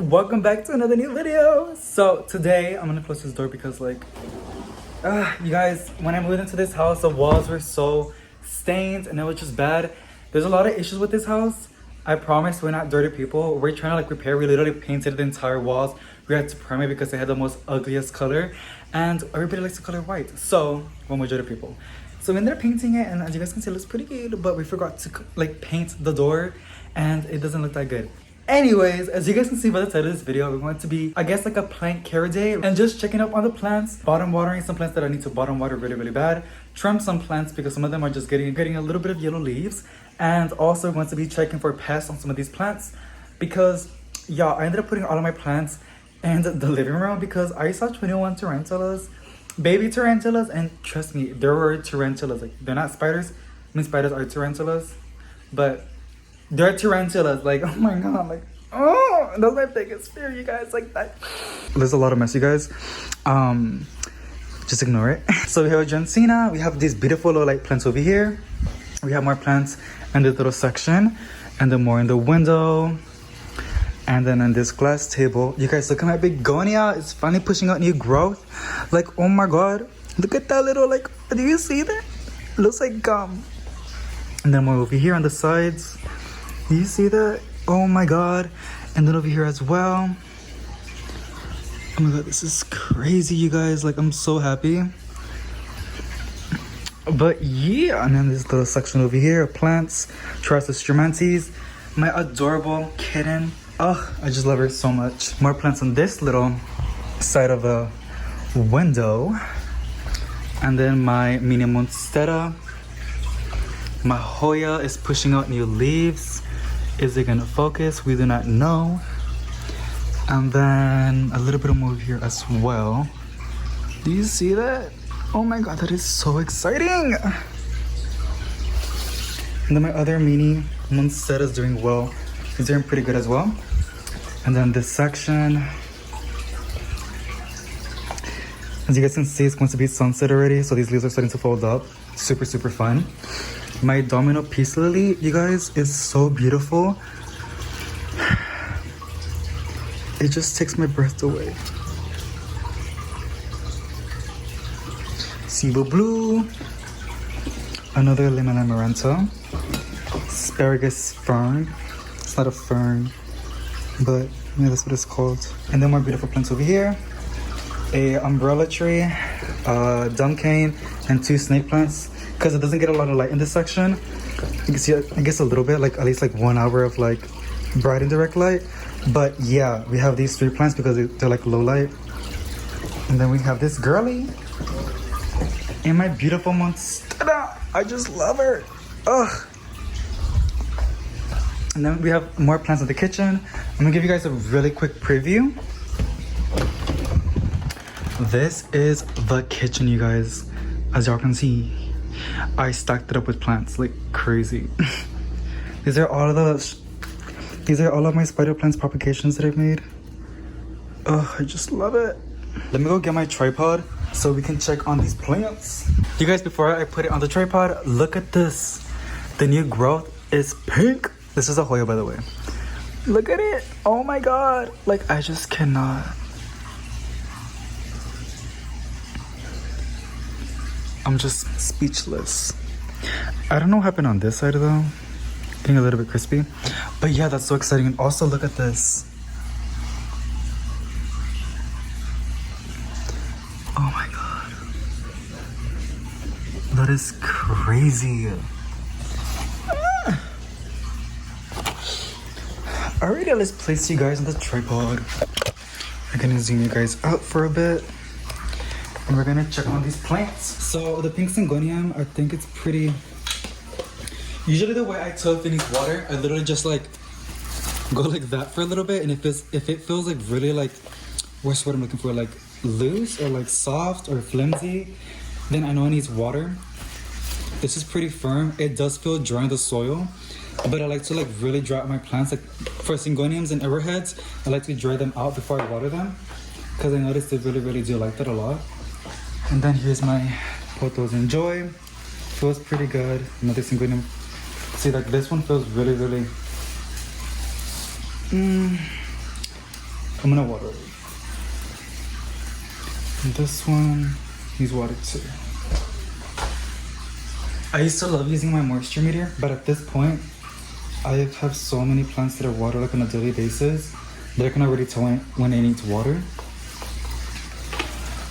welcome back to another new video. So today I'm gonna close this door because like you guys, when I moved into this house, the walls were so stained and it was just bad. There's a lot of issues with this house. I promise we're not dirty people. We're trying to like repair. We literally painted the entire walls. We had to prime it because they had the most ugliest color, and everybody likes the color white, so when we're dirty people. So we ended up painting it, and as you guys can see, it looks pretty good, but we forgot to like paint the door and it doesn't look that good. Anyways, as you guys can see by the title of this video, we're going to be, I guess, like a plant care day and just checking up on the plants, bottom watering some plants that I need to bottom water really bad, trim some plants because some of them are just getting a little bit of yellow leaves, and also going to be checking for pests on some of these plants because yeah, I ended up putting all of my plants in the living room because I saw 21 tarantulas, baby tarantulas, and trust me, there were tarantulas. Like, they're not spiders. I mean, spiders are tarantulas, but they're tarantulas. Like, oh my god, like, oh, that's my biggest fear, you guys. Like that. There's a lot of mess, you guys. Just ignore it. So we have a Gensina. We have these beautiful little like plants over here. We have more plants in this little section, and then more in the window. And then on this glass table, you guys, look at my begonia. It's finally pushing out new growth. Like, oh my god, look at that little, like, do you see that? It looks like gum. And then more over here on the sides. Do you see that? Oh my god. And then over here as well. Oh my god, this is crazy, you guys. Like, I'm so happy. But yeah, and then this little section over here, plants, Trustus Strumentis, my adorable kitten. Oh, I just love her so much. More plants on this little side of the window. And then my Mini Monstera. My Hoya is pushing out new leaves. Is it gonna focus? We do not know. And then a little bit more here as well. Do you see that? Oh my god, that is so exciting. And then my other Mini Monstera is doing well. He's doing pretty good as well. And then this section, as you guys can see, it's going to be sunset already, so these leaves are starting to fold up. Super fun. My domino peace lily, you guys, is so beautiful. It just takes my breath away. Cebu blue, another lemon amaranta, Asparagus Fern. It's not a fern, but yeah, that's what it's called. And then more beautiful plants over here. A umbrella tree, dumb cane, and 2 snake plants. Because it doesn't get a lot of light in this section. You can see, I guess, a little bit, like at least like 1 hour of like bright and direct light. But yeah, we have these 3 plants because they're like low light. And then we have this girly. And my beautiful Monstera. I just love her. Ugh. And then we have more plants in the kitchen. I'm gonna give you guys a really quick preview. This is the kitchen, you guys. As y'all can see, I stacked it up with plants like crazy. These are all of my spider plants propagations that I've made. Oh, I just love it. Let me go get my tripod so we can check on these plants. You guys, before I put it on the tripod, look at this. The new growth is pink. This is a Hoya, by the way. Look at it. Oh my god. Like, I just cannot. I'm just speechless. I don't know what happened on this side though. Getting a little bit crispy. But yeah, that's so exciting. And also look at this. Oh my god. That is crazy. Alright, let's place you guys on the tripod. I'm gonna zoom you guys out for a bit. And we're gonna check on these plants. So the pink Syngonium, I think it's pretty... Usually the way I tell if it needs water, I literally just like go like that for a little bit. And if it feels like really like, what's what I'm looking for, like loose or like soft or flimsy, then I know it needs water. This is pretty firm. It does feel dry in the soil, but I like to like really dry out my plants. Like for Syngoniums and arrowheads, I like to dry them out before I water them because I noticed they really do like that a lot. And then here's my Potos Enjoy. Feels pretty good. Another Syngonium. See, like this one feels really I'm gonna water it. And this one needs water too. I used to love using my moisture meter, but at this point, I have so many plants that are watered like on a daily basis that I can already tell when it needs water.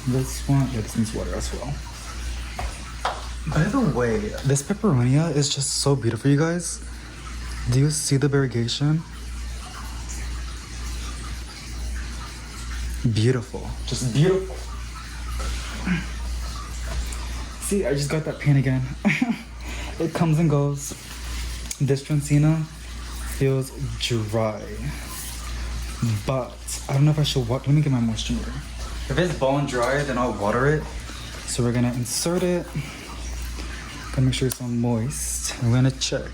This one, yeah, this needs water as well. By the way, this peperonia is just so beautiful, you guys. Do you see the variegation? Beautiful, just beautiful. See, I just got that paint again. It comes and goes. This Dracaena feels dry, but I don't know if I should water. Let me get my moisture meter. If it's bone dry, then I'll water it. So we're gonna insert it. Gotta make sure it's all moist. I'm gonna check.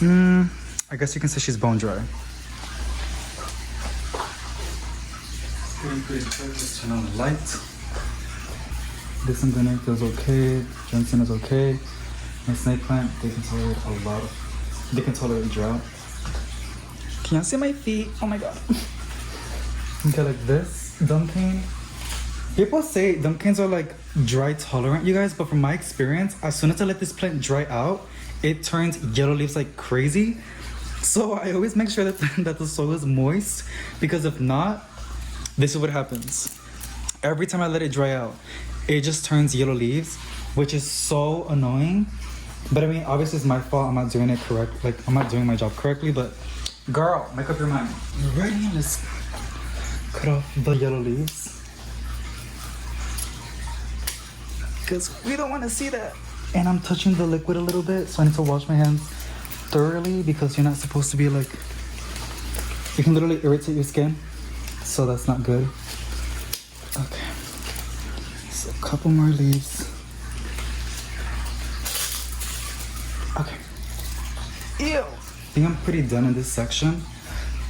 I guess you can say she's bone dry. Just turn on the light. This Syngonium feels okay. Dracaena is okay. My snake plant, they can tolerate drought. Can y'all see my feet? Oh my god. Okay, like this dumpkin. People say dumpkins are like dry tolerant, you guys, but from my experience, as soon as I let this plant dry out, it turns yellow leaves like crazy. So I always make sure that the soil is moist, because if not, this is what happens. Every time I let it dry out, it just turns yellow leaves, which is so annoying. But I mean, obviously it's my fault. I'm not doing it correct. Like, I'm not doing my job correctly, but girl, make up your mind. Ready? Let's cut off the yellow leaves, because we don't want to see that. And I'm touching the liquid a little bit, so I need to wash my hands thoroughly, because you're not supposed to be like, you can literally irritate your skin, so that's not good. Okay, so a couple more leaves. Okay. Ew. I think I'm pretty done in this section.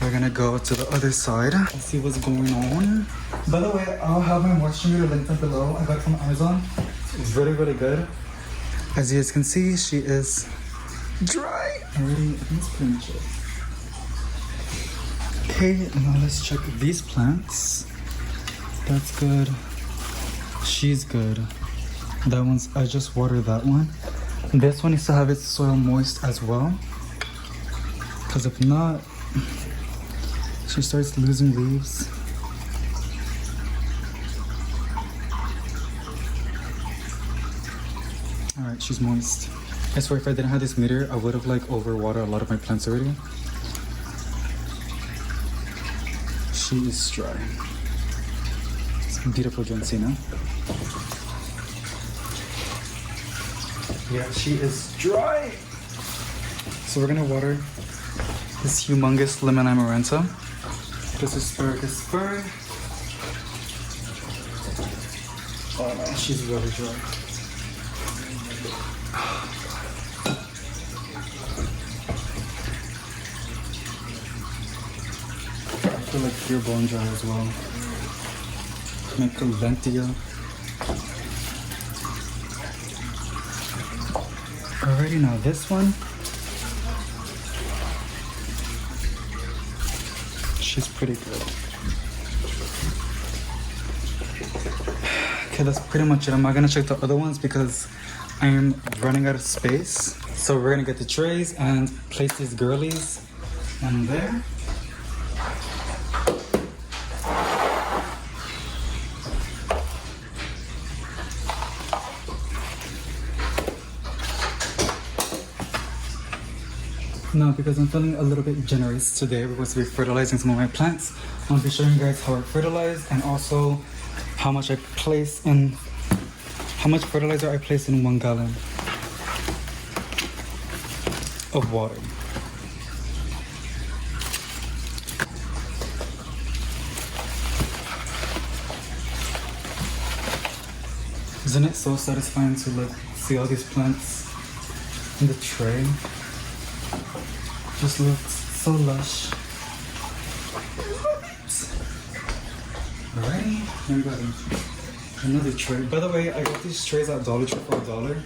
We're gonna go to the other side and see what's going on. By the way, I'll have my moisture meter linked up below. I got it from Amazon. It's really, really good. As you guys can see, she is dry already. I think that's pretty much it. Okay, now let's check these plants. That's good. She's good. That one's, I just watered that one. This one needs to have its soil moist as well, because if not, she starts losing leaves. Alright, she's moist. I swear, if I didn't have this meter, I would have like overwatered a lot of my plants already. She is dry. It's a beautiful Dracaena. Yeah, she is dry. So we're gonna water this humongous lemon amaranta. This is Asparagus Fern. Oh no, she's really dry. I feel like you're bone dry as well. Make a lentia. Alrighty, now this one, she's pretty good. Okay, that's pretty much it. I'm not gonna check the other ones because I'm running out of space. So we're gonna get the trays and place these girlies in there. Now, because I'm feeling a little bit generous today, we're going to be fertilizing some of my plants. I'll be showing you guys how I fertilize and also how much fertilizer I place in 1 gallon of water. Isn't it so satisfying to like see all these plants in the tray? Just looks so lush. Alrighty, here we go. Another tray. By the way, I got these trays at Dollar Tree for $1.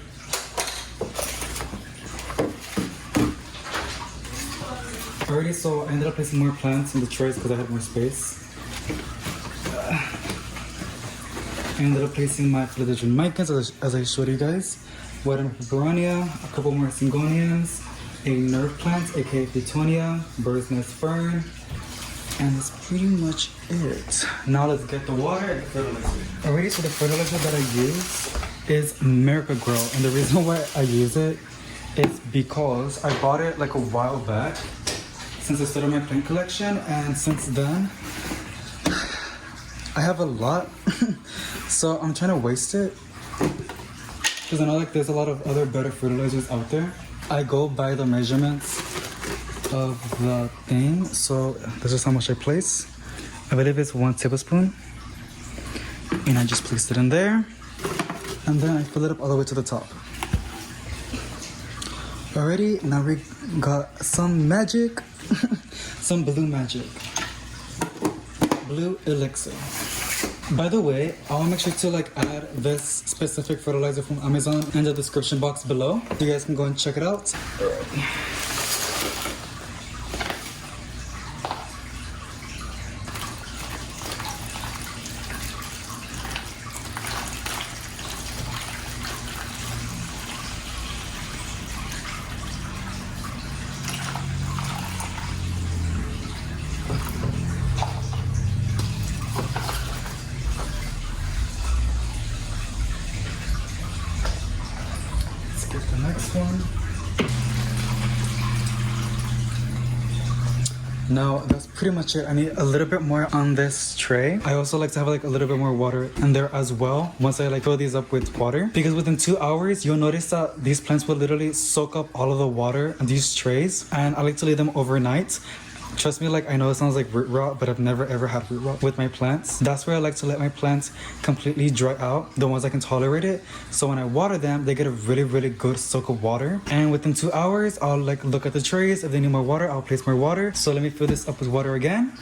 Alrighty, so I ended up placing more plants in the trays because I had more space. I ended up placing my philodendron micans as I showed you guys. White and peperonia, a couple more syngoniums, a nerve plant, aka Plutonia, bird's nest fern, and that's pretty much it. Now let's get the water and the fertilizer. Alrighty, so the fertilizer that I use is Miracle-Gro, and the reason why I use it is because I bought it like a while back since I started my plant collection, and since then I have a lot. So I'm trying to waste it because I know like there's a lot of other better fertilizers out there. I go by the measurements of the thing, so this is how much I place. I believe it's 1 tablespoon, and I just placed it in there, and then I fill it up all the way to the top. Alrighty, now we got some magic, some blue magic, blue elixir. By the way, I'll make sure to like add this specific fertilizer from Amazon in the description box below. You guys can go and check it out. The next one. Now that's pretty much it. I need a little bit more on this tray. I also like to have like a little bit more water in there as well once I like fill these up with water, because within 2 hours you'll notice that these plants will literally soak up all of the water in these trays, and I like to leave them overnight. Trust me, like I know it sounds like root rot, but I've never ever had root rot with my plants. That's where I like to let my plants completely dry out, the ones I can tolerate it. So when I water them, they get a really good soak of water. And within 2 hours, I'll like look at the trays. If they need more water, I'll place more water. So let me fill this up with water again.